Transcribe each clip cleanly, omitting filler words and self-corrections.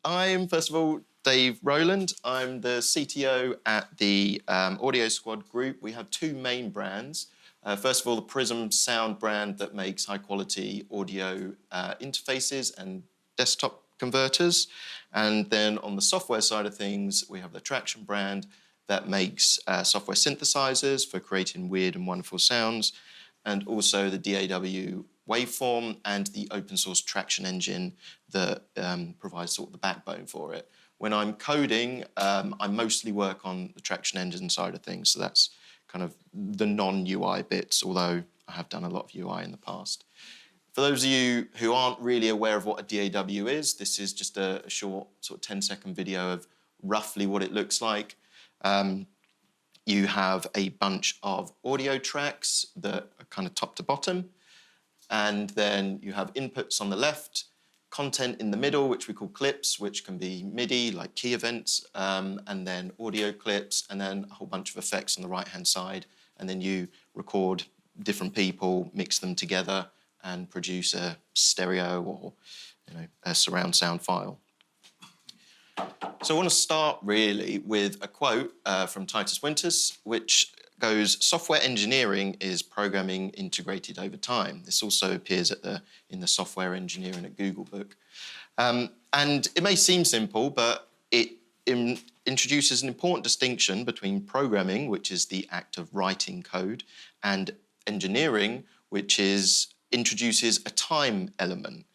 I'm, first of all, Dave Rowland. I'm the CTO at the Audio Squad group. We have two main brands. First of all, the Prism Sound brand that makes high-quality audio interfaces and desktop converters. And then on the software side of things, we have the Tracktion brand that makes software synthesizers for creating weird and wonderful sounds, and also the DAW waveform and the open source Tracktion Engine that provides sort of the backbone for it. When I'm coding, I mostly work on the Tracktion Engine side of things, so that's kind of the non-UI bits, although I have done a lot of UI in the past. For those of you who aren't really aware of what a DAW is, this is just a short sort of 10-second video of roughly what it looks like. You have a bunch of audio tracks that are kind of top to bottom, and then you have inputs on the left, content in the middle, which we call clips, which can be MIDI, like key events, and then audio clips, and then a whole bunch of effects on the right-hand side, and then you record different people, mix them together, and produce a stereo or a surround sound file. So I want to start really with a quote from Titus Winters, which goes, "Software engineering is programming integrated over time." This also appears in the software engineering at Google book. And it may seem simple, but it introduces an important distinction between programming, which is the act of writing code, and engineering, which introduces a time element.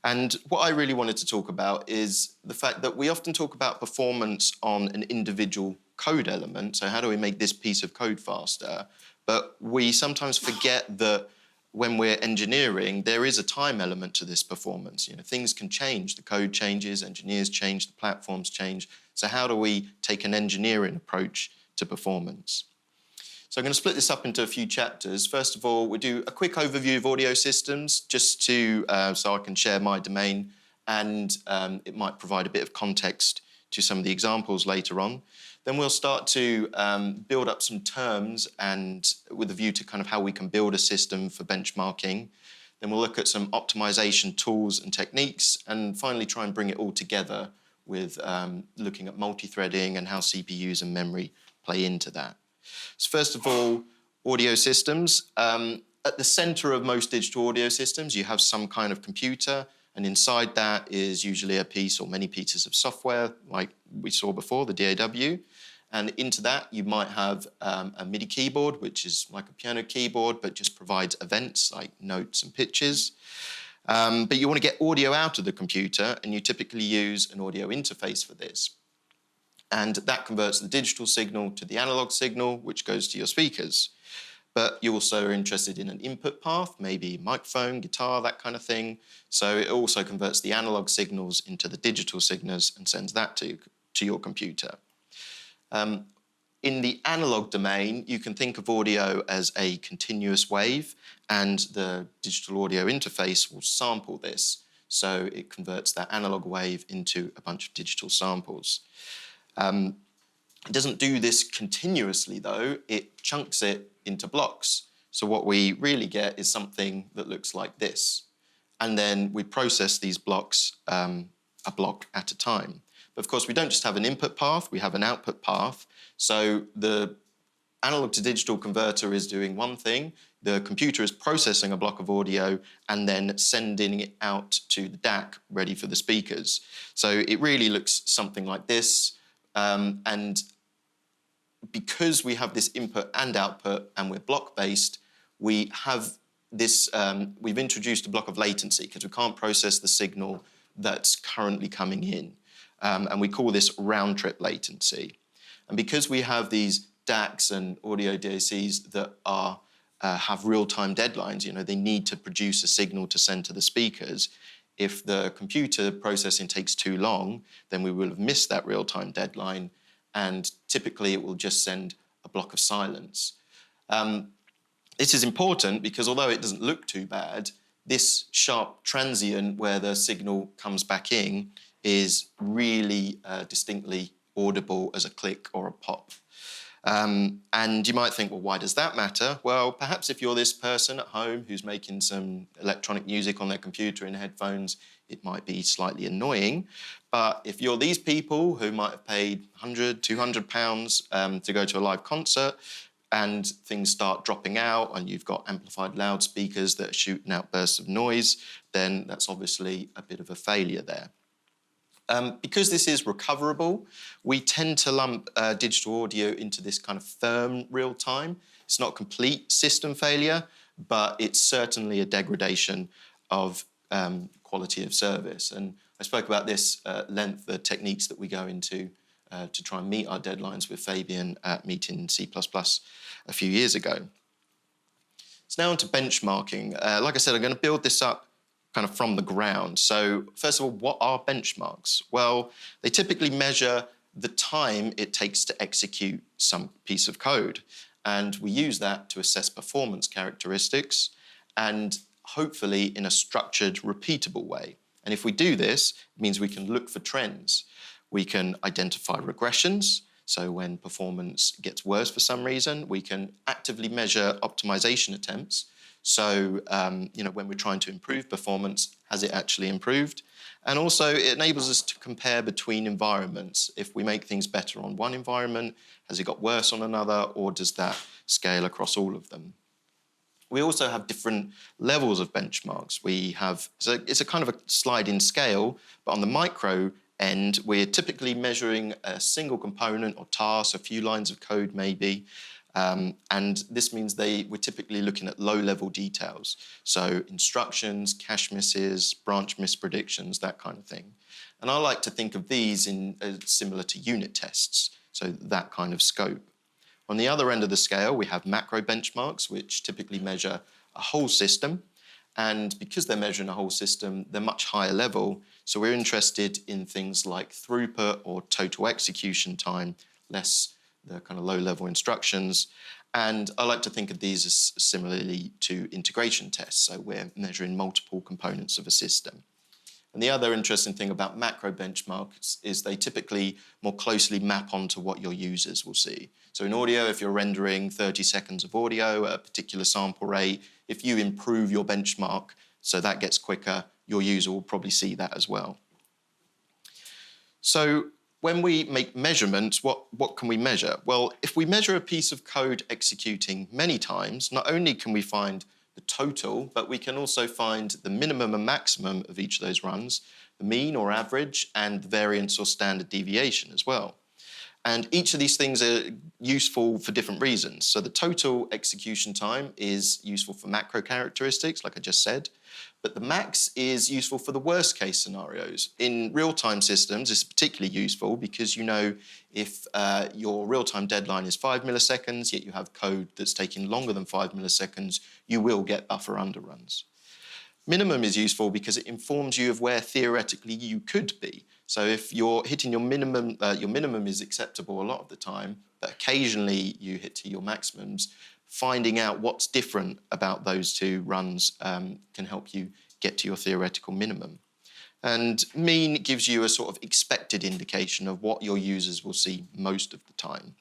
And what I really wanted to talk about is the fact that we often talk about performance on an individual code element. So how do we make this piece of code faster? But we sometimes forget that when we're engineering, there is a time element to this performance. Things can change. The code changes, engineers change, the platforms change. So how do we take an engineering approach to performance? So I'm going to split this up into a few chapters. First of all, we do a quick overview of audio systems, just so I can share my domain, and it might provide a bit of context to some of the examples later on. Then we'll start to build up some terms, and with a view to kind of how we can build a system for benchmarking. Then we'll look at some optimization tools and techniques, and finally try and bring it all together with looking at multi-threading and how CPUs and memory play into that. So first of all, audio systems. At the center of most digital audio systems, you have some kind of computer, and inside that is usually a piece or many pieces of software, like we saw before, the DAW. And into that, you might have a MIDI keyboard, which is like a piano keyboard, but just provides events like notes and pitches. But you want to get audio out of the computer, and you typically use an audio interface for this. And that converts the digital signal to the analog signal, which goes to your speakers. But you also are interested in an input path, maybe microphone, guitar, that kind of thing. So it also converts the analog signals into the digital signals and sends that to your computer. In the analog domain, you can think of audio as a continuous wave, and the digital audio interface will sample this. So it converts that analog wave into a bunch of digital samples. It doesn't do this continuously, though. It chunks it into blocks. So what we really get is something that looks like this. And then we process these blocks a block at a time. But of course, we don't just have an input path, we have an output path. So the analog to digital converter is doing one thing. The computer is processing a block of audio and then sending it out to the DAC ready for the speakers. So it really looks something like this. And because we have this input and output and we're block-based, we have this, we've introduced a block of latency because we can't process the signal that's currently coming in. And we call this round-trip latency. And because we have these DACs and audio DACs that have real-time deadlines, they need to produce a signal to send to the speakers. If the computer processing takes too long, then we will have missed that real-time deadline, and typically it will just send a block of silence. This is important because although it doesn't look too bad, this sharp transient where the signal comes back in is really distinctly audible as a click or a pop. And you might think, well, why does that matter? Well, perhaps if you're this person at home who's making some electronic music on their computer in headphones, it might be slightly annoying. But if you're these people who might have paid £100, £200 to go to a live concert, and things start dropping out and you've got amplified loudspeakers that are shooting out bursts of noise, then that's obviously a bit of a failure there. Because this is recoverable, we tend to lump digital audio into this kind of firm real time. It's not complete system failure, but it's certainly a degradation of quality of service. And I spoke about this at length, the techniques that we go into to try and meet our deadlines with Fabian at Meeting C++ a few years ago. So now on to benchmarking. Like I said, I'm going to build this up kind of from the ground. So first of all, what are benchmarks? Well, they typically measure the time it takes to execute some piece of code. And we use that to assess performance characteristics and hopefully in a structured, repeatable way. And if we do this, it means we can look for trends. We can identify regressions. So when performance gets worse for some reason, we can actively measure optimization attempts. So, when we're trying to improve performance, has it actually improved? And also, it enables us to compare between environments. If we make things better on one environment, has it got worse on another, or does that scale across all of them? We also have different levels of benchmarks. So it's a kind of a sliding scale, but on the micro end, we're typically measuring a single component or task, a few lines of code maybe, and this means we're typically looking at low-level details. So instructions, cache misses, branch mispredictions, that kind of thing. And I like to think of these in similar to unit tests, so that kind of scope. On the other end of the scale, we have macro benchmarks, which typically measure a whole system. And because they're measuring a whole system, they're much higher level. So we're interested in things like throughput or total execution time, less the kind of low-level instructions. And I like to think of these as similarly to integration tests. So we're measuring multiple components of a system. And the other interesting thing about macro benchmarks is they typically more closely map onto what your users will see. So in audio, if you're rendering 30 seconds of audio at a particular sample rate, if you improve your benchmark so that gets quicker, your user will probably see that as well. So when we make measurements, what can we measure? Well, if we measure a piece of code executing many times, not only can we find the total, but we can also find the minimum and maximum of each of those runs, the mean or average, and the variance or standard deviation as well. And each of these things are useful for different reasons. So the total execution time is useful for macro characteristics, like I just said, but the max is useful for the worst case scenarios. In real-time systems, it's particularly useful because you know if your real-time deadline is 5 milliseconds, yet you have code that's taking longer than 5 milliseconds, you will get buffer underruns. Minimum is useful because it informs you of where theoretically you could be. So if you're hitting your minimum is acceptable a lot of the time, but occasionally you hit to your maximums, finding out what's different about those two runs can help you get to your theoretical minimum. And mean gives you a sort of expected indication of what your users will see most of the time.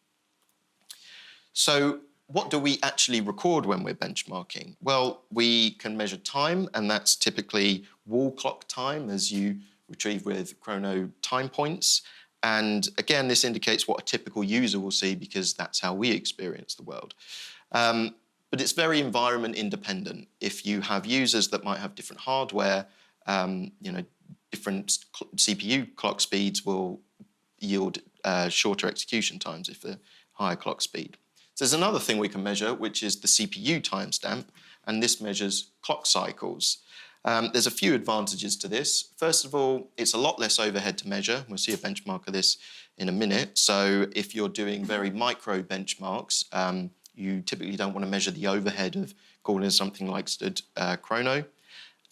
So what do we actually record when we're benchmarking? Well, we can measure time, and that's typically wall clock time as you retrieve with chrono time points. And again, this indicates what a typical user will see because that's how we experience the world. But it's very environment independent. If you have users that might have different hardware, different CPU clock speeds will yield shorter execution times if they're higher clock speed. So there's another thing we can measure, which is the CPU timestamp, and this measures clock cycles. There's a few advantages to this. First of all, it's a lot less overhead to measure. We'll see a benchmark of this in a minute. So if you're doing very micro benchmarks, you typically don't want to measure the overhead of calling something like stood chrono.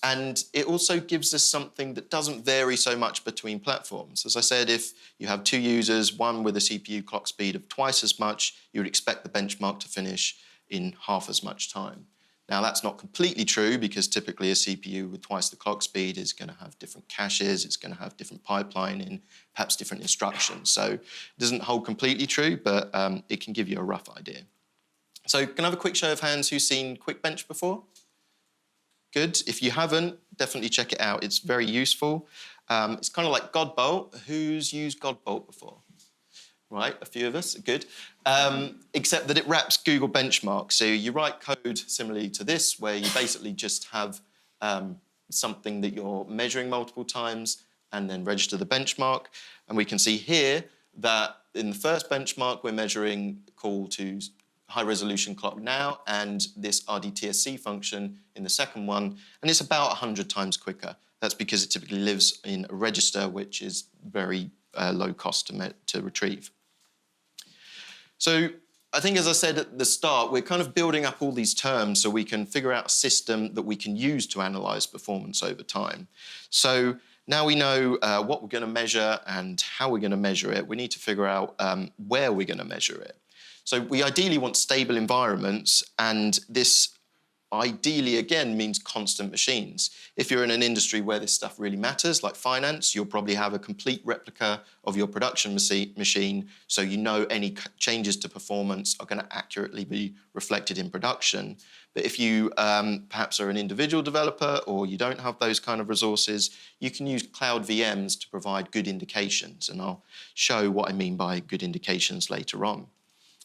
And it also gives us something that doesn't vary so much between platforms. As I said, if you have two users, one with a CPU clock speed of twice as much, you would expect the benchmark to finish in half as much time. Now, that's not completely true because typically a CPU with twice the clock speed is going to have different caches, it's going to have different pipelining, perhaps different instructions. So it doesn't hold completely true, but it can give you a rough idea. So can I have a quick show of hands who's seen QuickBench before? Good. If you haven't, definitely check it out. It's very useful. It's kind of like Godbolt. Who's used Godbolt before? Right, a few of us, good. Except that it wraps Google benchmarks. So you write code similarly to this, where you basically just have something that you're measuring multiple times and then register the benchmark. And we can see here that in the first benchmark, we're measuring call to high-resolution clock now and this RDTSC function in the second one, and it's about 100 times quicker. That's because it typically lives in a register, which is very low cost to retrieve. So I think, as I said at the start, we're kind of building up all these terms so we can figure out a system that we can use to analyse performance over time. So now we know what we're going to measure and how we're going to measure it. We need to figure out where we're going to measure it. So we ideally want stable environments, and this ideally, again, means constant machines. If you're in an industry where this stuff really matters, like finance, you'll probably have a complete replica of your production machine, so you know any changes to performance are going to accurately be reflected in production. But if you perhaps are an individual developer or you don't have those kind of resources, you can use cloud VMs to provide good indications, and I'll show what I mean by good indications later on.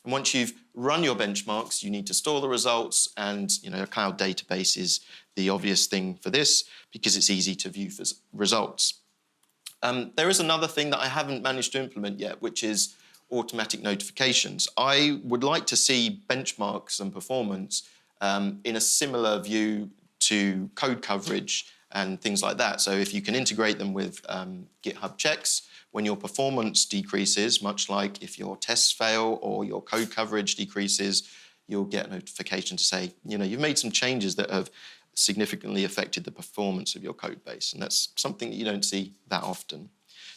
And once you've run your benchmarks, you need to store the results, and a cloud database is the obvious thing for this because it's easy to view for results. There is another thing that I haven't managed to implement yet, which is automatic notifications. I would like to see benchmarks and performance in a similar view to code coverage and things like that. So if you can integrate them with GitHub checks, when your performance decreases, much like if your tests fail or your code coverage decreases, you'll get a notification to say, you've made some changes that have significantly affected the performance of your code base. And that's something that you don't see that often.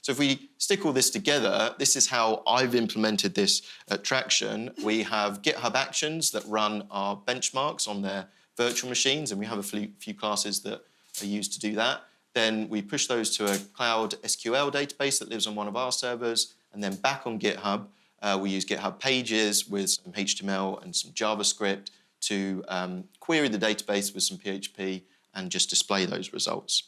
So if we stick all this together, this is how I've implemented this at Tracktion. We have GitHub Actions that run our benchmarks on their virtual machines, and we have a few classes that are used to do that. Then we push those to a cloud SQL database that lives on one of our servers, and then back on GitHub, we use GitHub Pages with some HTML and some JavaScript to query the database with some PHP and just display those results.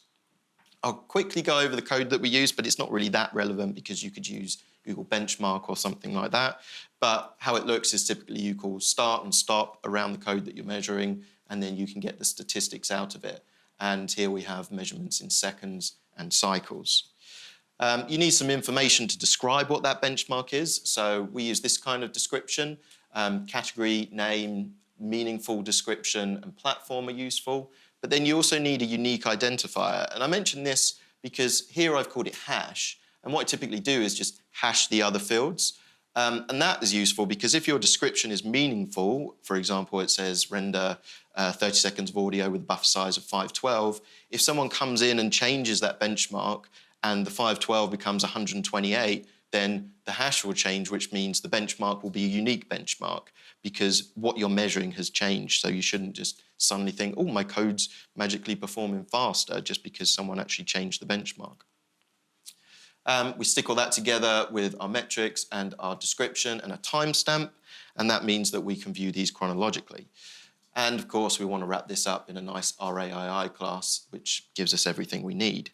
I'll quickly go over the code that we use, but it's not really that relevant because you could use Google Benchmark or something like that. But how it looks is typically you call start and stop around the code that you're measuring, and then you can get the statistics out of it. And here we have measurements in seconds and cycles. You need some information to describe what that benchmark is. So we use this kind of description. Category, name, meaningful description, and platform are useful. But then you also need a unique identifier. And I mention this because here I've called it hash. And what I typically do is just hash the other fields. And that is useful because if your description is meaningful, for example, it says render 30 seconds of audio with a buffer size of 512, if someone comes in and changes that benchmark and the 512 becomes 128, then the hash will change, which means the benchmark will be a unique benchmark because what you're measuring has changed. So you shouldn't just suddenly think, oh, my code's magically performing faster just because someone actually changed the benchmark. We stick all that together with our metrics and our description and a timestamp, and that means that we can view these chronologically. And of course, we want to wrap this up in a nice RAII class, which gives us everything we need.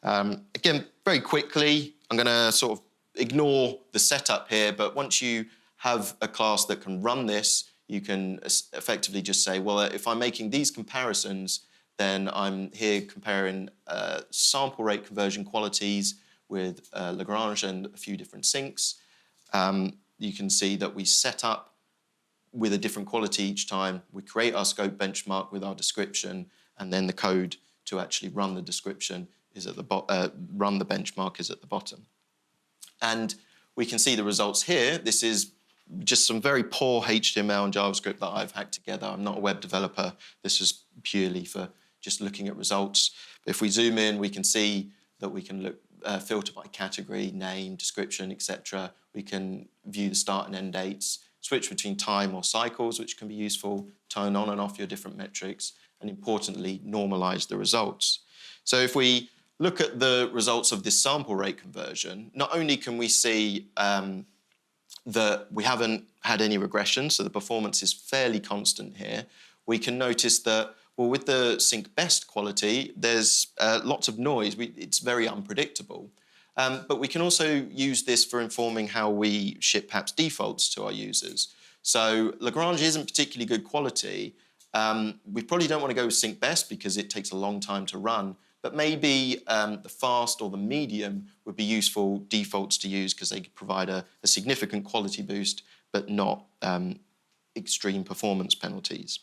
Again, very quickly, I'm going to sort of ignore the setup here, but once you have a class that can run this, you can effectively just say, well, if I'm making these comparisons, then I'm here comparing sample rate conversion qualities with Lagrange and a few different sinks. You can see that we set up with a different quality each time. We create our scope benchmark with our description, and then the code to actually run the description is at the run the benchmark is at the bottom. And we can see the results here. This is just some very poor HTML and JavaScript that I've hacked together. I'm not a web developer. This is purely for just looking at results. But if we zoom in, we can see that we can look filter by category, name, description, etc. We can view the start and end dates, switch between time or cycles, which can be useful, turn on and off your different metrics, and importantly, normalize the results. So if we look at the results of this sample rate conversion, not only can we see that we haven't had any regression, so the performance is fairly constant here, we can notice that Well, with the sync best quality, there's lots of noise. It's very unpredictable. But we can also use this for informing how we ship perhaps defaults to our users. So Lagrange isn't particularly good quality. We probably don't want to go with sync best because it takes a long time to run. But maybe the fast or the medium would be useful defaults to use because they could provide a significant quality boost, but not extreme performance penalties.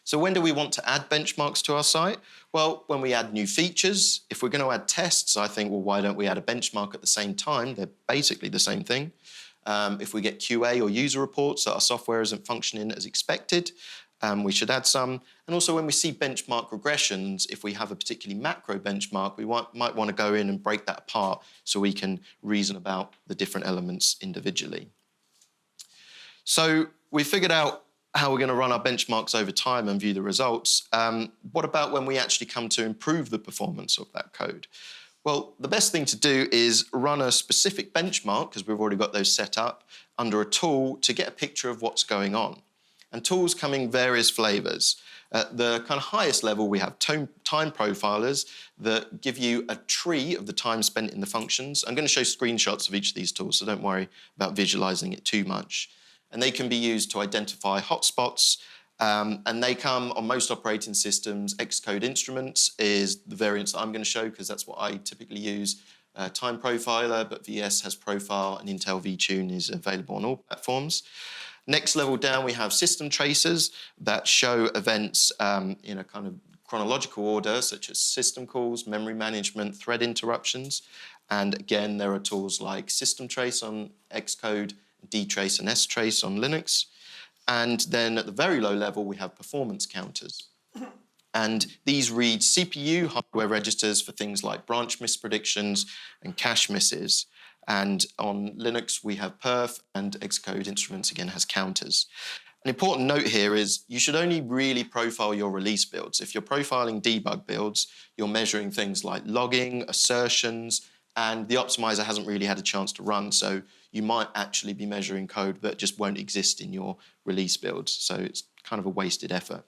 So when do we want to add benchmarks to our site? Well, when we add new features. If we're going to add tests, I think, well, why don't we add a benchmark at the same time? They're basically the same thing. If we get QA or user reports that our software isn't functioning as expected, we should add some. And also when we see benchmark regressions, if we have a particularly macro benchmark, we might want to go in and break that apart so we can reason about the different elements individually. So we figured out how we're going to run our benchmarks over time and view the results. What about when we actually come to improve the performance of that code? Well, the best thing to do is run a specific benchmark, because we've already got those set up, under a tool to get a picture of what's going on. And tools come in various flavors. At the kind of highest level, we have time profilers that give you a tree of the time spent in the functions. I'm going to show screenshots of each of these tools, so don't worry about visualizing it too much. And they can be used to identify hotspots, and they come on most operating systems. Xcode Instruments is the variant that I'm going to show because that's what I typically use. Time Profiler, but VS has Profile, and Intel vTune is available on all platforms. Next level down, we have system tracers that show events in a kind of chronological order, such as system calls, memory management, thread interruptions. And again, there are tools like System Trace on Xcode, dtrace and strace on Linux. And then at the very low level, we have performance counters. And these read CPU hardware registers for things like branch mispredictions and cache misses. And on Linux, we have perf, and Xcode Instruments, again, has counters. An important note here is you should only really profile your release builds. If you're profiling debug builds, you're measuring things like logging, assertions, and the optimizer hasn't really had a chance to run, so you might actually be measuring code that just won't exist in your release builds, so it's kind of a wasted effort.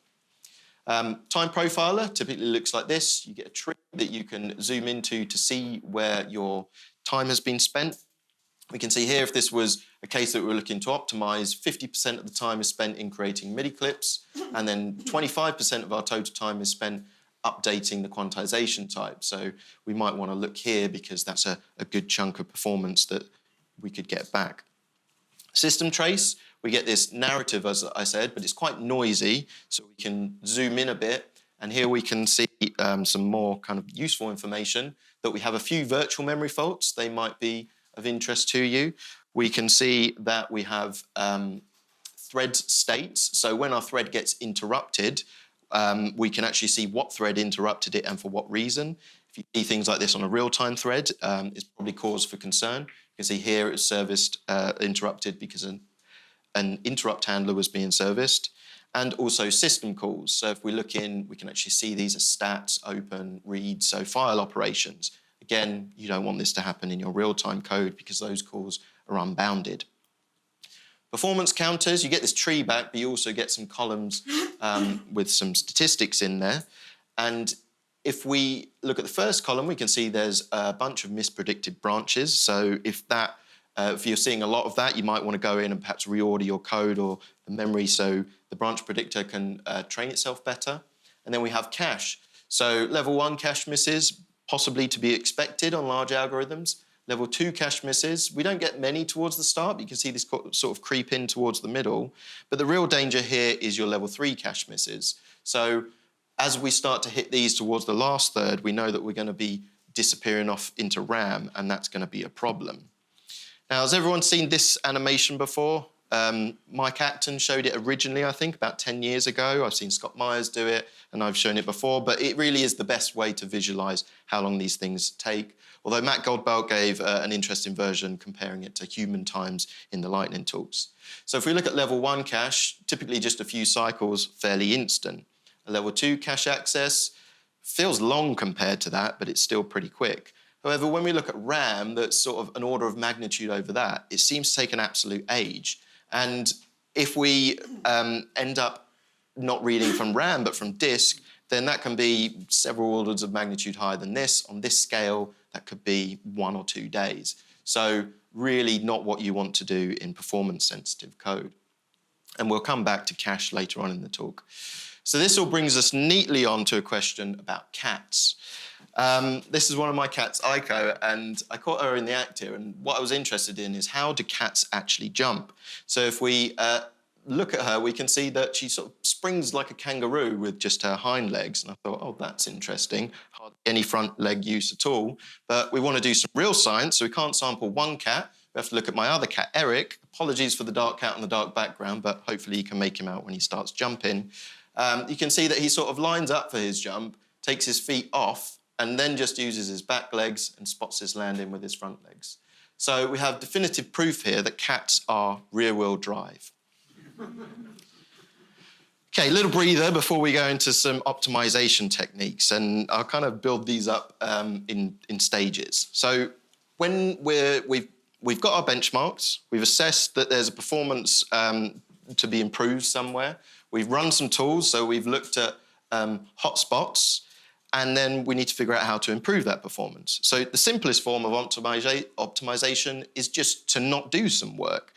Time Profiler typically looks like this. You get a tree that you can zoom into to see where your time has been spent. We can see here if this was a case that we were looking to optimize, 50% of the time is spent in creating MIDI clips, and then 25% of our total time is spent updating the quantization type. So we might want to look here because that's a good chunk of performance that we could get back. System trace, we get this narrative, as I said, but it's quite noisy, so we can zoom in a bit, and here we can see some more kind of useful information, that we have a few virtual memory faults. They might be of interest to you. We can see that we have thread states, so when our thread gets interrupted, we can actually see what thread interrupted it and for what reason. If you see things like this on a real-time thread, it's probably cause for concern. You can see here it's serviced, interrupted because an interrupt handler was being serviced. And also system calls. So if we look in, we can actually see these as stats, open, read, so file operations. Again, you don't want this to happen in your real-time code because those calls are unbounded. Performance counters, you get this tree back, but you also get some columns with some statistics in there. And if we look at the first column, we can see there's a bunch of mispredicted branches. So if you're seeing a lot of that, you might want to go in and perhaps reorder your code or the memory so the branch predictor can train itself better. And then we have cache. So level 1 cache misses, possibly to be expected on large algorithms. Level 2 cache misses, we don't get many towards the start, but you can see this sort of creep in towards the middle. But the real danger here is your level 3 cache misses. So as we start to hit these towards the last third, we know that we're going to be disappearing off into RAM, and that's going to be a problem. Now, has everyone seen this animation before? Mike Acton showed it originally, I think, about 10 years ago. I've seen Scott Myers do it, and I've shown it before, but it really is the best way to visualize how long these things take. Although Matt Goldbelt gave an interesting version comparing it to human times in the Lightning talks. So if we look at level 1 cache, typically just a few cycles, fairly instant. A level 2 cache access feels long compared to that, but it's still pretty quick. However, when we look at RAM, that's sort of an order of magnitude over that, it seems to take an absolute age. And if we end up not reading from RAM but from disk, then that can be several orders of magnitude higher than this. On this scale, that could be 1 or 2 days. So really not what you want to do in performance-sensitive code. And we'll come back to cache later on in the talk. So this all brings us neatly on to a question about cats. This is one of my cats, Aiko, and I caught her in the act here, and what I was interested in is how do cats actually jump? So if we look at her, we can see that she sort of springs like a kangaroo with just her hind legs, and I thought, oh, that's interesting. Hardly any front leg use at all, but we want to do some real science, so we can't sample one cat. We have to look at my other cat, Eric. Apologies for the dark cat on the dark background, but hopefully you can make him out when he starts jumping. You can see that he sort of lines up for his jump, takes his feet off, and then just uses his back legs and spots his landing with his front legs. So we have definitive proof here that cats are rear-wheel drive. Okay, little breather before we go into some optimization techniques, and I'll kind of build these up in stages. So when we've got our benchmarks, we've assessed that there's a performance to be improved somewhere. We've run some tools, so we've looked at hotspots, and then we need to figure out how to improve that performance. So the simplest form of optimization is just to not do some work.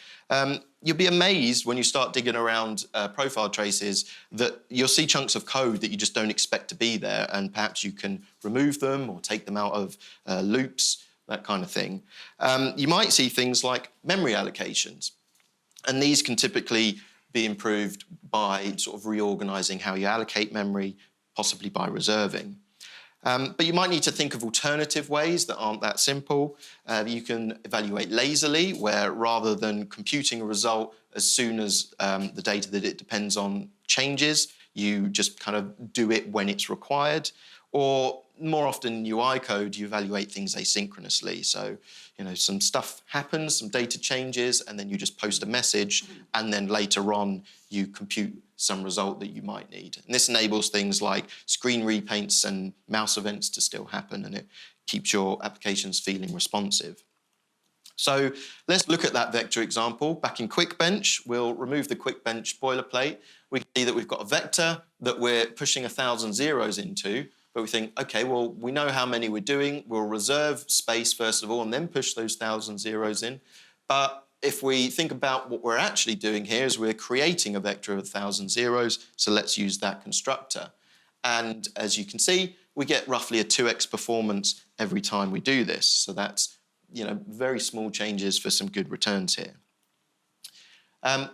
You'll be amazed when you start digging around profile traces that you'll see chunks of code that you just don't expect to be there, and perhaps you can remove them or take them out of loops, that kind of thing. You might see things like memory allocations, and these can typically be improved by sort of reorganizing how you allocate memory, possibly by reserving. But you might need to think of alternative ways that aren't that simple. You can evaluate lazily, where rather than computing a result as soon as the data that it depends on changes, you just kind of do it when it's required. Or more often in UI code, you evaluate things asynchronously. So, some stuff happens, some data changes, and then you just post a message, and then later on, you compute some result that you might need. And this enables things like screen repaints and mouse events to still happen, and it keeps your applications feeling responsive. So let's look at that vector example. Back in QuickBench, we'll remove the QuickBench boilerplate. We can see that we've got a vector that we're pushing 1,000 zeros into, but we think, okay, well, we know how many we're doing. We'll reserve space, first of all, and then push those 1,000 zeros in. But if we think about what we're actually doing here is we're creating a vector of 1,000 zeros, so let's use that constructor. And as you can see, we get roughly a 2x performance every time we do this. So that's, very small changes for some good returns here.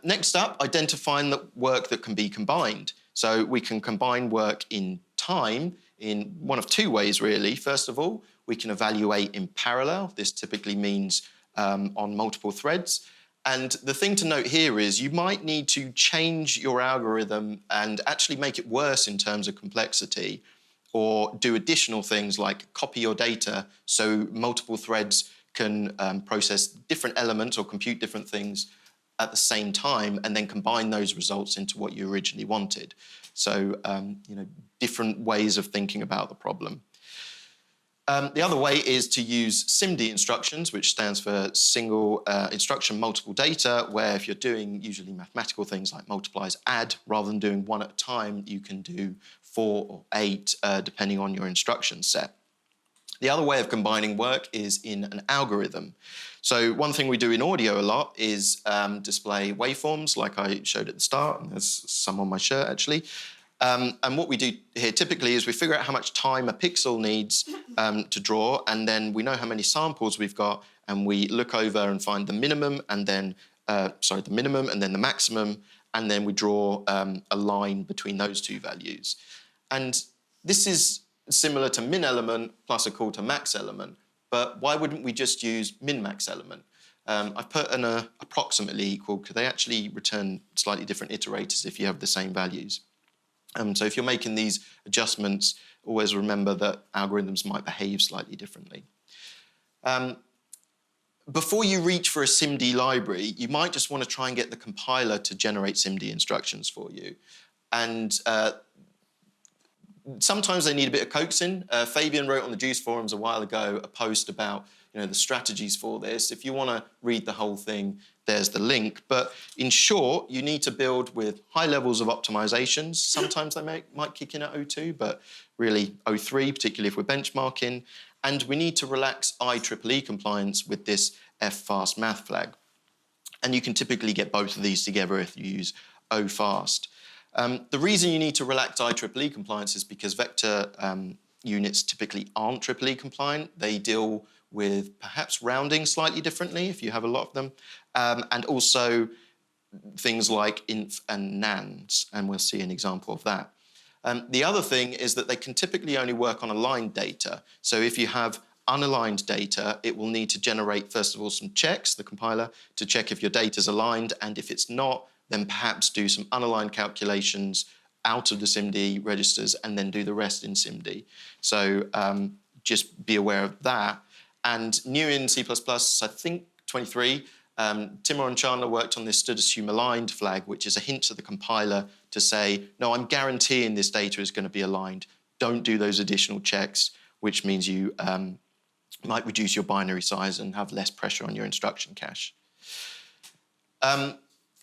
Next up, identifying the work that can be combined. So we can combine work in time in one of two ways, really. First of all, we can evaluate in parallel. This typically means on multiple threads. And the thing to note here is you might need to change your algorithm and actually make it worse in terms of complexity, or do additional things like copy your data so multiple threads can process different elements or compute different things at the same time, and then combine those results into what you originally wanted. So, different ways of thinking about the problem. The other way is to use SIMD instructions, which stands for single instruction multiple data, where if you're doing usually mathematical things like multiplies, add, rather than doing one at a time, you can do 4 or 8, depending on your instruction set. The other way of combining work is in an algorithm. So one thing we do in audio a lot is display waveforms, like I showed at the start, and there's some on my shirt, actually. And what we do here typically is we figure out how much time a pixel needs to draw, and then we know how many samples we've got, and we look over and find the minimum, and then the minimum, and then the maximum, and then we draw a line between those two values. And this is similar to min element plus a call to max element, but why wouldn't we just use min max element? I've put an approximately equal, because they actually return slightly different iterators if you have the same values. So if you're making these adjustments, always remember that algorithms might behave slightly differently. Before you reach for a SIMD library, you might just want to try and get the compiler to generate SIMD instructions for you. And sometimes they need a bit of coaxing. Fabian wrote on the Juice forums a while ago a post about, the strategies for this. If you want to read the whole thing, there's the link. But in short, you need to build with high levels of optimizations. Sometimes they might kick in at O2, but really O3, particularly if we're benchmarking. And we need to relax IEEE compliance with this F-fast math flag. And you can typically get both of these together if you use O-fast. The reason you need to relax IEEE compliance is because vector units typically aren't EEE compliant. They deal with perhaps rounding slightly differently if you have a lot of them, and also things like inf and nans, and we'll see an example of that. The other thing is that they can typically only work on aligned data. So if you have unaligned data, it will need to generate, first of all, some checks, the compiler, to check if your data is aligned, and if it's not, then perhaps do some unaligned calculations out of the SIMD registers and then do the rest in SIMD. So just be aware of that. And new in C++, I think 23, Timur and Chandler worked on this stood assume aligned flag, which is a hint to the compiler to say, no, I'm guaranteeing this data is going to be aligned. Don't do those additional checks, which means you might reduce your binary size and have less pressure on your instruction cache.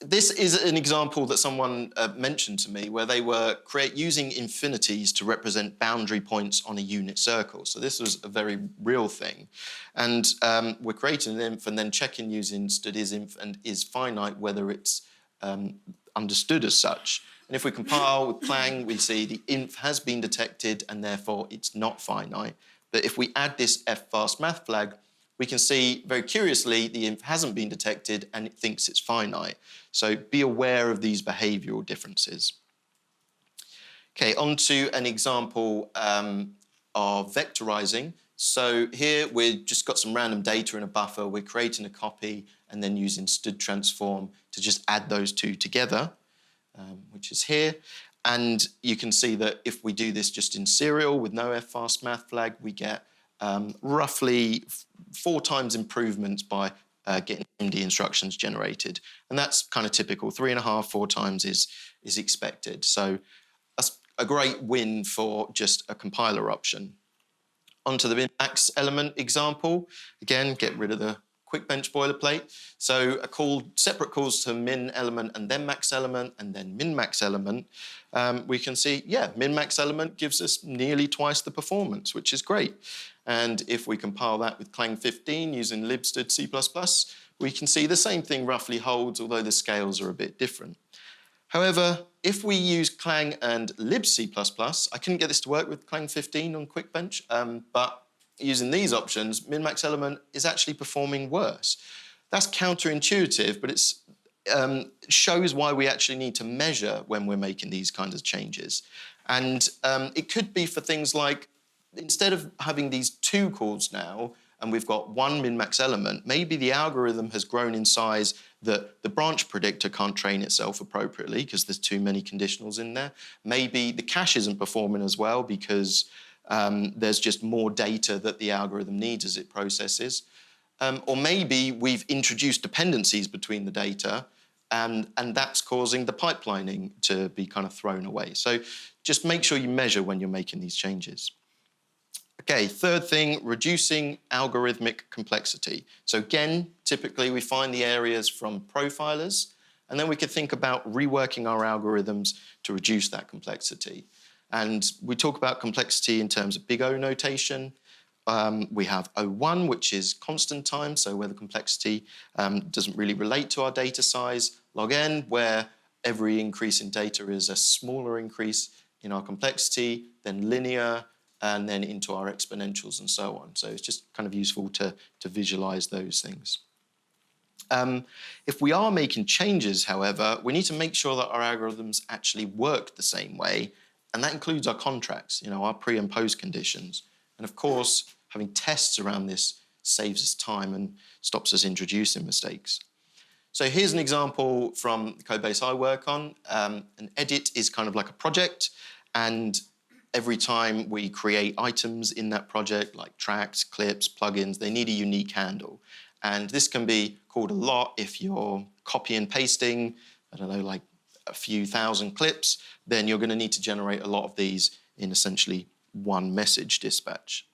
This is an example that someone mentioned to me where they were using infinities to represent boundary points on a unit circle. So this was a very real thing. And we're creating an inf and then checking using std is inf and is finite whether it's understood as such. And if we compile with Clang, we see the inf has been detected and therefore it's not finite. But if we add this F-fast math flag, we can see, very curiously, the inf hasn't been detected and it thinks it's finite. So be aware of these behavioural differences. Okay, on to an example of vectorizing. So here we've just got some random data in a buffer. We're creating a copy and then using std transform to just add those two together, which is here. And you can see that if we do this just in serial with no F-fast math flag, we get roughly 4 times improvements by getting MD instructions generated. And that's kind of typical. 3.5, 4 times is expected. So that's a great win for just a compiler option. Onto the min-max element example. Again, get rid of the quick bench boilerplate. So separate calls to min element and then max element and then min-max element. We can see, yeah, min-max element gives us nearly twice the performance, which is great. And if we compile that with Clang 15 using libstd C++, we can see the same thing roughly holds, although the scales are a bit different. However, if we use Clang and libc++, I couldn't get this to work with Clang 15 on Quickbench, but using these options, min-max element is actually performing worse. That's counterintuitive, but it shows why we actually need to measure when we're making these kinds of changes. And it could be for things like, instead of having these 2 calls now, and we've got 1 min-max element, maybe the algorithm has grown in size that the branch predictor can't train itself appropriately because there's too many conditionals in there. Maybe the cache isn't performing as well because there's just more data that the algorithm needs as it processes. Or maybe we've introduced dependencies between the data and that's causing the pipelining to be kind of thrown away. So just make sure you measure when you're making these changes. Okay, third thing, reducing algorithmic complexity. So again, typically we find the areas from profilers, and then we could think about reworking our algorithms to reduce that complexity. And we talk about complexity in terms of big O notation. We have O1, which is constant time, so where the complexity doesn't really relate to our data size. Log n, where every increase in data is a smaller increase in our complexity, then linear, and then into our exponentials and so on. So it's just kind of useful to visualize those things. If we are making changes, however, we need to make sure that our algorithms actually work the same way, and that includes our contracts, our pre and post conditions. And of course, having tests around this saves us time and stops us introducing mistakes. So here's an example from the codebase I work on. An edit is kind of like a project, and every time we create items in that project, like tracks, clips, plugins, they need a unique handle. And this can be called a lot if you're copy and pasting, I don't know, like a few thousand clips, then you're going to need to generate a lot of these in essentially one message dispatch.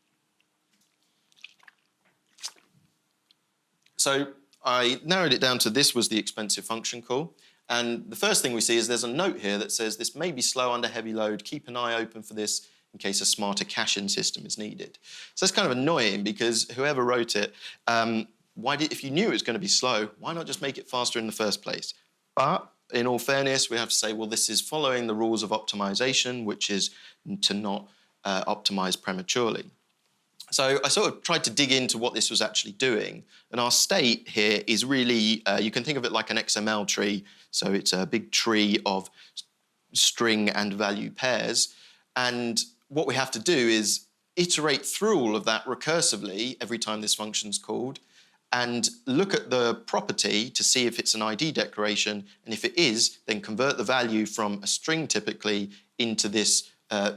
So I narrowed it down to this was the expensive function call. And the first thing we see is there's a note here that says this may be slow under heavy load. Keep an eye open for this in case a smarter caching system is needed. So that's kind of annoying because whoever wrote it, if you knew it was going to be slow, why not just make it faster in the first place? But in all fairness, we have to say, well, this is following the rules of optimization, which is to not optimize prematurely. So I sort of tried to dig into what this was actually doing. And our state here is really, you can think of it like an XML tree. So it's a big tree of string and value pairs. And what we have to do is iterate through all of that recursively every time this function's called and look at the property to see if it's an ID declaration. And if it is, then convert the value from a string typically into this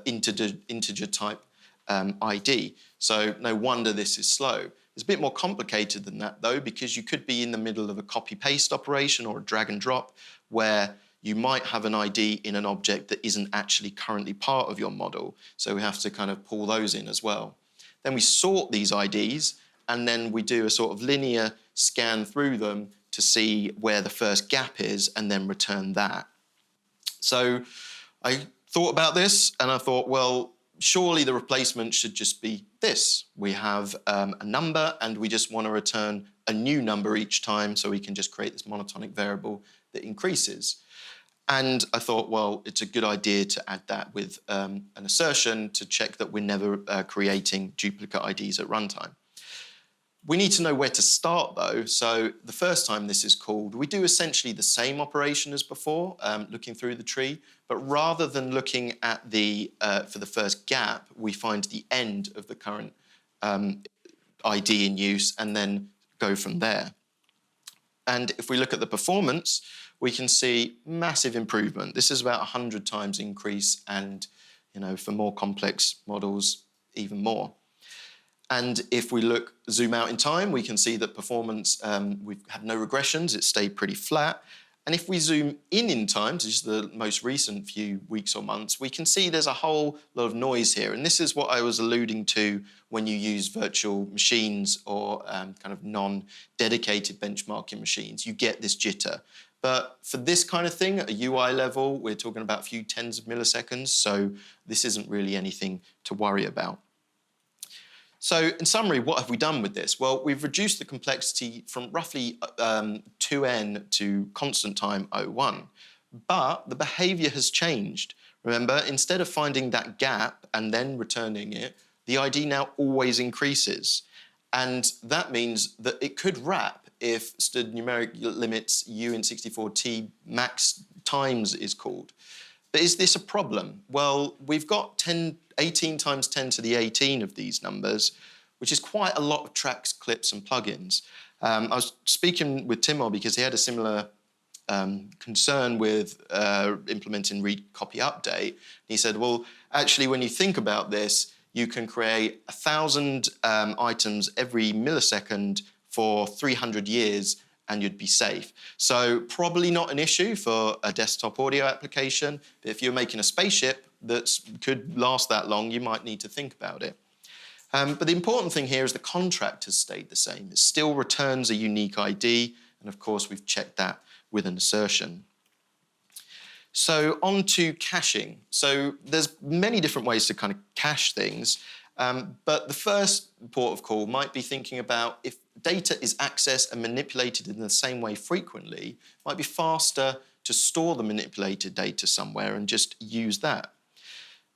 integer type ID. So no wonder this is slow. It's a bit more complicated than that though, because you could be in the middle of a copy-paste operation or a drag and drop where you might have an ID in an object that isn't actually currently part of your model. So we have to kind of pull those in as well. Then we sort these IDs and then we do a sort of linear scan through them to see where the first gap is and then return that. So I thought about this and I thought, well, surely the replacement should just be this. We have a number and we just want to return a new number each time so we can just create this monotonic variable that increases. And I thought, well, it's a good idea to add that with an assertion to check that we're never creating duplicate IDs at runtime. We need to know where to start though. So the first time this is called, we do essentially the same operation as before, looking through the tree, but rather than looking at for the first gap, we find the end of the current ID in use and then go from there. And if we look at the performance, we can see massive improvement. This is about 100 times increase and, for more complex models, even more. And if we zoom out in time, we can see that performance, we've had no regressions, it stayed pretty flat. And if we zoom in time to just the most recent few weeks or months, we can see there's a whole lot of noise here. And this is what I was alluding to when you use virtual machines or kind of non-dedicated benchmarking machines. You get this jitter. But for this kind of thing, at a UI level, we're talking about a few tens of milliseconds. So this isn't really anything to worry about. So in summary, what have we done with this? Well, we've reduced the complexity from roughly 2n to constant time 0.1, but the behavior has changed. Remember, instead of finding that gap and then returning it, the ID now always increases. And that means that it could wrap if stood numeric limits uint64t max times is called. But is this a problem? Well, we've got 18 times 10 to the 18 of these numbers, which is quite a lot of tracks, clips, and plugins. I was speaking with Timor because he had a similar concern with implementing read, copy, update. He said, well, actually, when you think about this, you can create 1,000 items every millisecond for 300 years and you'd be safe. So probably not an issue for a desktop audio application, but if you're making a spaceship that could last that long, you might need to think about it. But the important thing here is the contract has stayed the same. It still returns a unique ID, and of course we've checked that with an assertion. So on to caching. So there's many different ways to kind of cache things, but the first port of call might be thinking about if data is accessed and manipulated in the same way frequently, it might be faster to store the manipulated data somewhere and just use that.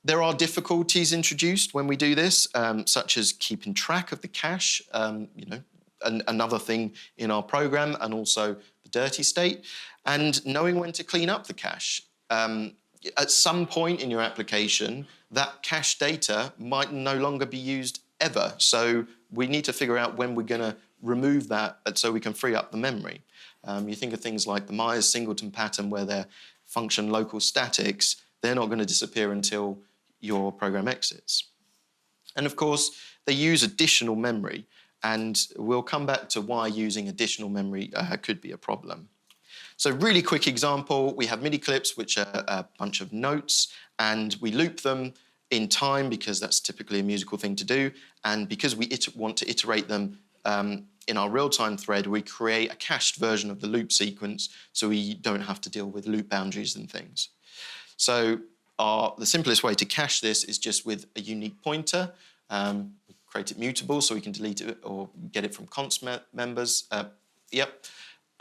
There are difficulties introduced when we do this, such as keeping track of the cache, another thing in our program, and also the dirty state, and knowing when to clean up the cache. At some point in your application, that cache data might no longer be used ever. So we need to figure out when we're going to remove that so we can free up the memory. You think of things like the Myers singleton pattern where they're function local statics, they're not going to disappear until your program exits. And of course, they use additional memory, and we'll come back to why using additional memory could be a problem. So really quick example, we have MIDI clips, which are a bunch of notes, and we loop them in time because that's typically a musical thing to do, and because we want to iterate them in our real-time thread, we create a cached version of the loop sequence so we don't have to deal with loop boundaries and things. So the simplest way to cache this is just with a unique pointer. Create it mutable so we can delete it or get it from const members.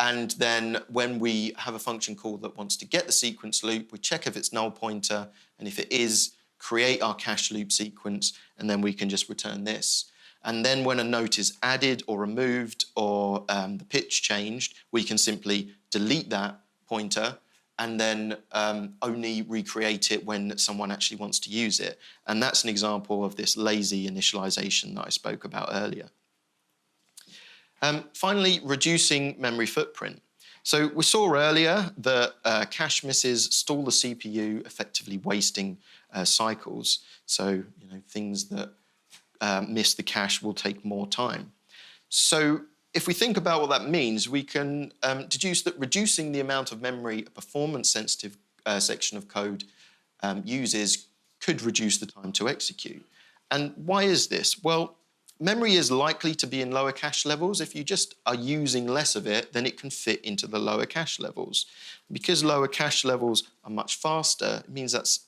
And then when we have a function call that wants to get the sequence loop, we check if it's null pointer, and if it is, create our cache loop sequence, and then we can just return this. And then when a note is added or removed or the pitch changed, we can simply delete that pointer and then only recreate it when someone actually wants to use it. And that's an example of this lazy initialization that I spoke about earlier. Finally, reducing memory footprint. So we saw earlier that cache misses stall the CPU, effectively wasting cycles. So things that miss the cache will take more time. So if we think about what that means, we can deduce that reducing the amount of memory a performance-sensitive section of code uses could reduce the time to execute. And why is this? Well, memory is likely to be in lower cache levels. If you just are using less of it, then it can fit into the lower cache levels. Because lower cache levels are much faster, it means that's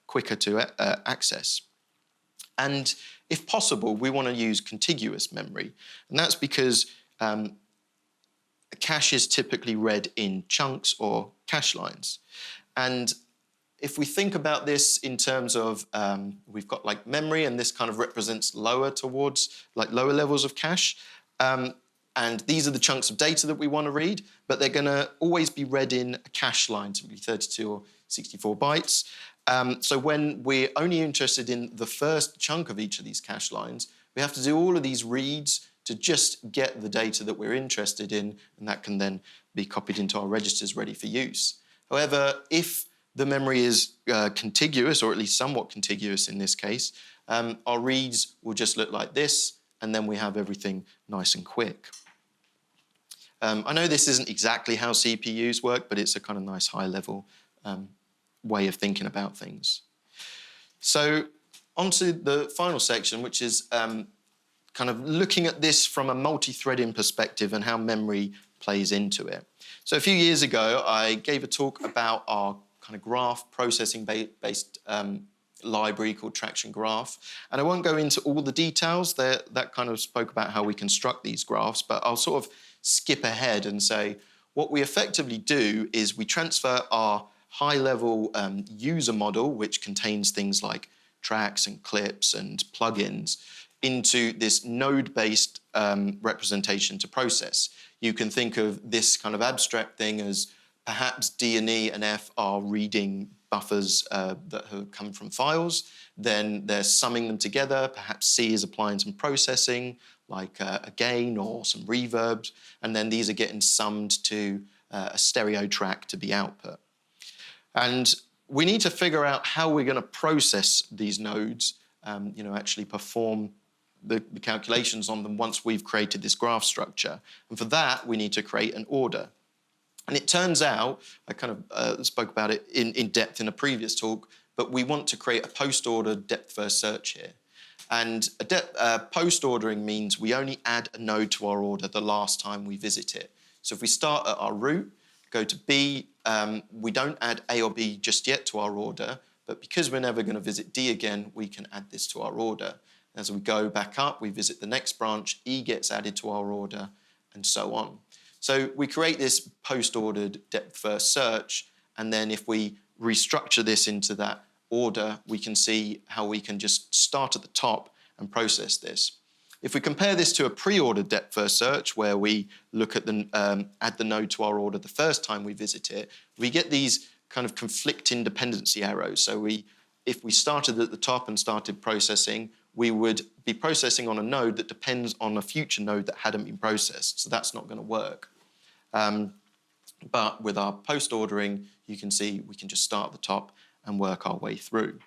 quicker to access. And if possible, we want to use contiguous memory. And that's because a cache is typically read in chunks or cache lines. And if we think about this in terms of, we've got like memory, and this kind of represents lower towards, like lower levels of cache. And these are the chunks of data that we want to read, but they're going to always be read in a cache line, typically 32 or 64 bytes. So when we're only interested in the first chunk of each of these cache lines, we have to do all of these reads to just get the data that we're interested in, and that can then be copied into our registers ready for use. However, if the memory is contiguous, or at least somewhat contiguous in this case, our reads will just look like this, and then we have everything nice and quick. I know this isn't exactly how CPUs work, but it's a kind of nice high-level way of thinking about things. So onto the final section, which is kind of looking at this from a multi-threading perspective and how memory plays into it. So a few years ago, I gave a talk about our kind of graph processing based library called Tracktion Graph. And I won't go into all the details. That kind of spoke about how we construct these graphs, but I'll sort of skip ahead and say what we effectively do is we transfer our high-level user model, which contains things like tracks and clips and plugins, into this node-based representation to process. You can think of this kind of abstract thing as perhaps D and E and F are reading buffers that have come from files, then they're summing them together. Perhaps C is applying some processing, like a gain or some reverbs, and then these are getting summed to a stereo track to be output. And we need to figure out how we're going to process these nodes, actually perform the calculations on them once we've created this graph structure. And for that, we need to create an order. And it turns out, I kind of spoke about it in depth in a previous talk, but we want to create a post-order depth-first search here. And post-ordering means we only add a node to our order the last time we visit it. So if we start at our root, go to B, we don't add A or B just yet to our order, but because we're never going to visit D again, we can add this to our order. As we go back up, we visit the next branch, E gets added to our order, and so on. So we create this post-ordered depth-first search, and then if we restructure this into that order, we can see how we can just start at the top and process this. If we compare this to a pre-ordered depth-first search, where we look at add the node to our order the first time we visit it, we get these kind of conflicting dependency arrows. So if we started at the top and started processing, we would be processing on a node that depends on a future node that hadn't been processed. So that's not going to work. But with our post-ordering, you can see we can just start at the top and work our way through.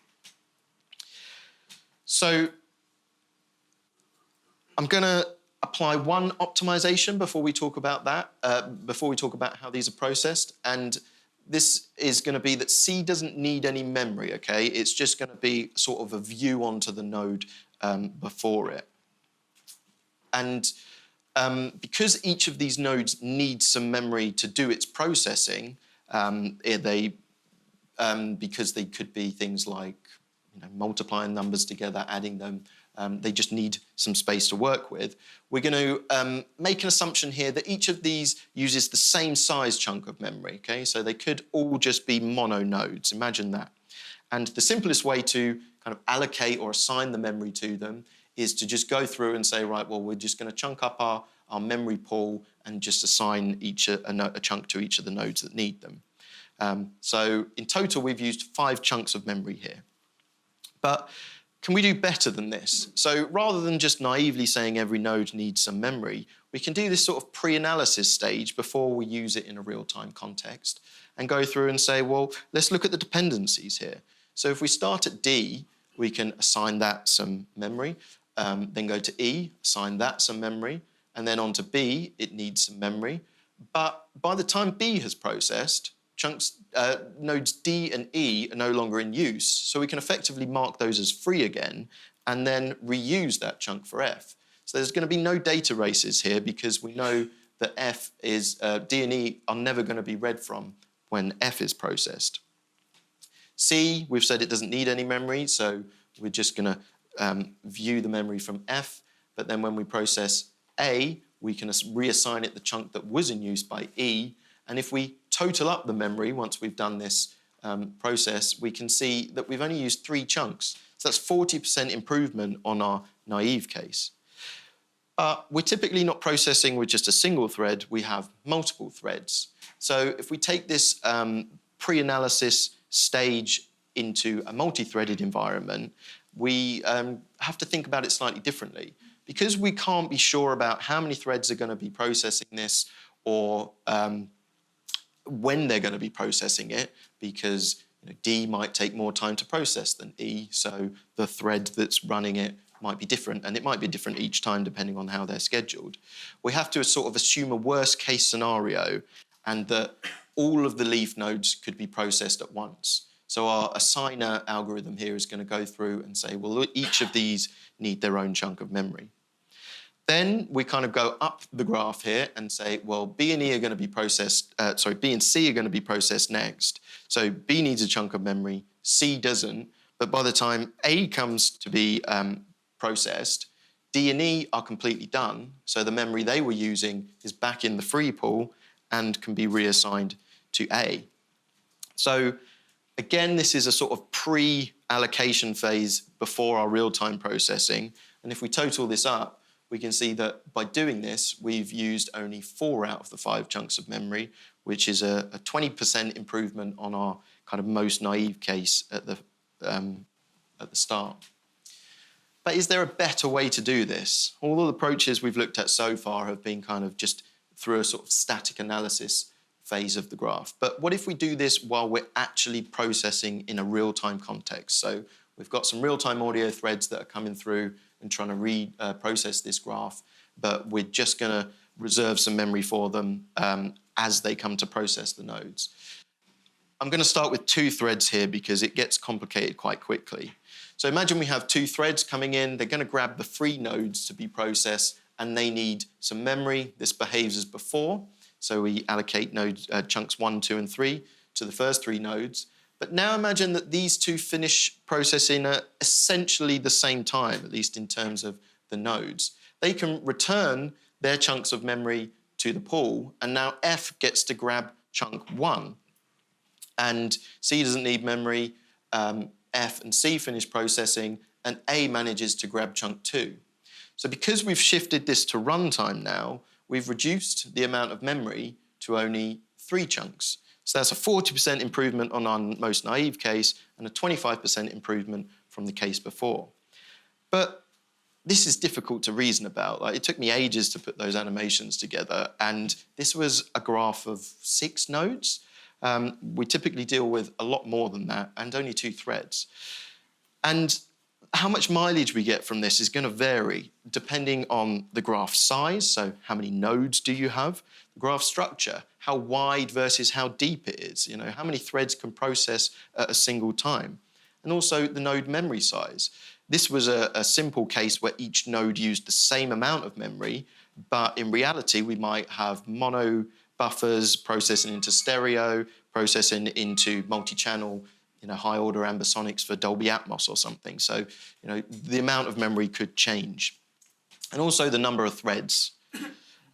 So I'm going to apply one optimization before we talk about that, before we talk about how these are processed. And this is going to be that C doesn't need any memory, okay? It's just going to be sort of a view onto the node before it. And because each of these nodes needs some memory to do its processing, because they could be things like multiplying numbers together, adding them. They just need some space to work with. We're going to make an assumption here that each of these uses the same size chunk of memory. Okay, so they could all just be mono nodes. Imagine that. And the simplest way to kind of allocate or assign the memory to them is to just go through and say, right, well, we're just going to chunk up our memory pool and just assign each a chunk to each of the nodes that need them. So in total, we've used 5 chunks of memory here. But can we do better than this? So rather than just naively saying every node needs some memory, we can do this sort of pre-analysis stage before we use it in a real-time context and go through and say, well, let's look at the dependencies here. So if we start at D, we can assign that some memory, then go to E, assign that some memory, and then on to B, it needs some memory. But by the time B has processed, nodes D and E are no longer in use, so we can effectively mark those as free again and then reuse that chunk for F. So there's going to be no data races here because we know that D and E are never going to be read from when F is processed. C, we've said it doesn't need any memory, so we're just going to view the memory from F, but then when we process A, we can reassign it the chunk that was in use by E, and if we total up the memory once we've done this process, we can see that we've only used 3 chunks. So that's 40% improvement on our naive case. We're typically not processing with just a single thread, we have multiple threads. So if we take this pre-analysis stage into a multi-threaded environment, we have to think about it slightly differently. Because we can't be sure about how many threads are going to be processing this or when they're going to be processing it, because D might take more time to process than E, so the thread that's running it might be different, and it might be different each time depending on how they're scheduled. We have to sort of assume a worst-case scenario and that all of the leaf nodes could be processed at once. So our assigner algorithm here is going to go through and say, well, each of these need their own chunk of memory. Then we kind of go up the graph here and say, well, B and E are going to be processed, B and C are going to be processed next. So B needs a chunk of memory, C doesn't, but by the time A comes to be processed, D and E are completely done, so the memory they were using is back in the free pool and can be reassigned to A. So again, this is a sort of pre-allocation phase before our real-time processing, and if we total this up, we can see that by doing this, we've used only 4 out of the 5 chunks of memory, which is a 20% improvement on our kind of most naive case at the start. But is there a better way to do this? All the approaches we've looked at so far have been kind of just through a sort of static analysis phase of the graph. But what if we do this while we're actually processing in a real-time context? So we've got some real-time audio threads that are coming through and trying to process this graph, but we're just going to reserve some memory for them as they come to process the nodes. I'm going to start with 2 threads here because it gets complicated quite quickly. So imagine we have 2 threads coming in, they're going to grab the free nodes to be processed, and they need some memory. This behaves as before, so we allocate nodes, chunks 1, 2, and 3 to the first 3 nodes. But now imagine that these 2 finish processing at essentially the same time, at least in terms of the nodes. They can return their chunks of memory to the pool, and now F gets to grab chunk 1. And C doesn't need memory, F and C finish processing, and A manages to grab chunk 2. So because we've shifted this to runtime now, we've reduced the amount of memory to only 3 chunks. So that's a 40% improvement on our most naive case and a 25% improvement from the case before. But this is difficult to reason about. Like, it took me ages to put those animations together, and this was a graph of 6 nodes. We typically deal with a lot more than that and only 2 threads. And how much mileage we get from this is going to vary depending on the graph size, so how many nodes do you have, the graph structure, how wide versus how deep it is, how many threads can process at a single time, and also the node memory size. This was a simple case where each node used the same amount of memory, But in reality, we might have mono buffers processing into stereo, processing into multi-channel, high-order ambisonics for Dolby Atmos or something. So, the amount of memory could change. And also the number of threads.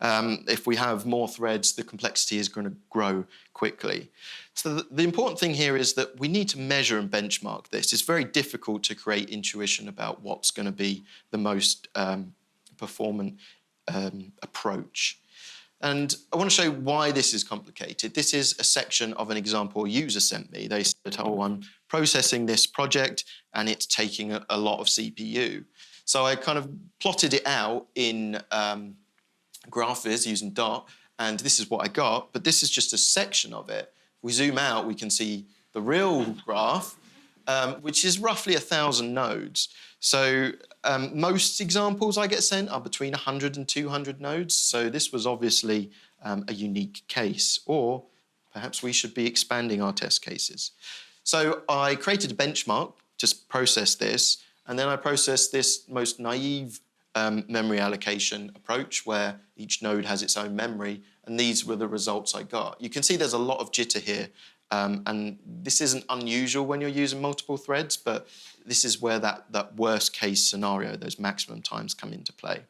If we have more threads, the complexity is going to grow quickly. So the important thing here is that we need to measure and benchmark this. It's very difficult to create intuition about what's going to be the most performant approach. And I want to show why this is complicated. This is a section of an example a user sent me. They said, oh, I'm processing this project and it's taking a lot of CPU. So I kind of plotted it out in Graphviz using Dot, and this is what I got, but this is just a section of it. If we zoom out, we can see the real graph, which is roughly 1,000 nodes. So most examples I get sent are between 100 and 200 nodes, so this was obviously a unique case, or perhaps we should be expanding our test cases. So I created a benchmark to process this, and then I processed this most naive memory allocation approach where each node has its own memory, and these were the results I got. You can see there's a lot of jitter here, and this isn't unusual when you're using multiple threads, but this is where that worst case scenario, those maximum times, come into play.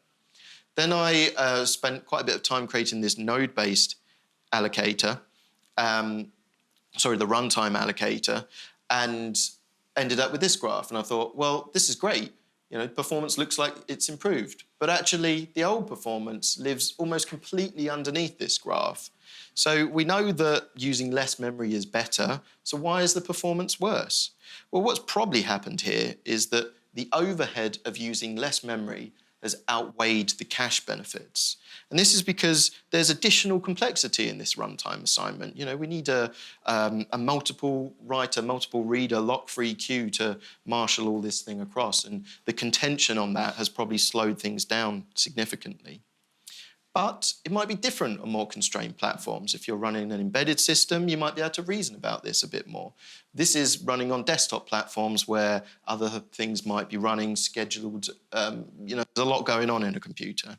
Then I spent quite a bit of time creating this node-based allocator, the runtime allocator, and ended up with this graph. And I thought, well, this is great. Performance looks like it's improved. But actually, the old performance lives almost completely underneath this graph. So we know that using less memory is better. So why is the performance worse? Well, what's probably happened here is that the overhead of using less memory has outweighed the cache benefits. And this is because there's additional complexity in this runtime assignment. We need a multiple writer, multiple reader, lock-free queue to marshal all this thing across. And the contention on that has probably slowed things down significantly. But it might be different on more constrained platforms. If you're running an embedded system, you might be able to reason about this a bit more. This is running on desktop platforms where other things might be running, scheduled. There's a lot going on in a computer.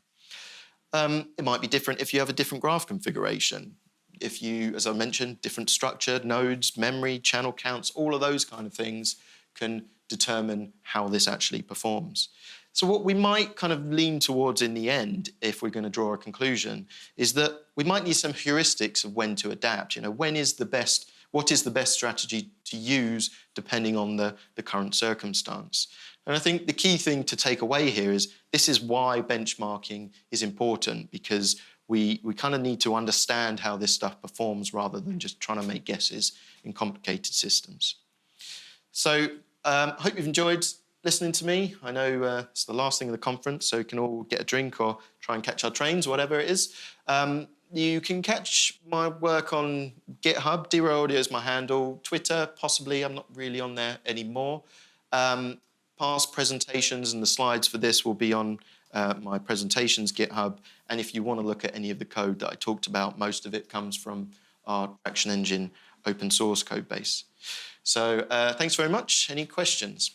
It might be different if you have a different graph configuration. If you, as I mentioned, different structure, nodes, memory, channel counts, all of those kind of things can determine how this actually performs. So what we might kind of lean towards in the end, if we're going to draw a conclusion, is that we might need some heuristics of when to adapt. What is the best strategy to use depending on the current circumstance? And I think the key thing to take away here is this is why benchmarking is important, because we kind of need to understand how this stuff performs rather than just trying to make guesses in complicated systems. So I hope you've enjoyed listening to me. I know it's the last thing of the conference, so you can all get a drink or try and catch our trains, whatever it is. You can catch my work on GitHub. Dero Audio is my handle. Twitter, possibly. I'm not really on there anymore. Past presentations and the slides for this will be on my presentations GitHub. And if you want to look at any of the code that I talked about, most of it comes from our Tracktion Engine open source code base. So thanks very much. Any questions?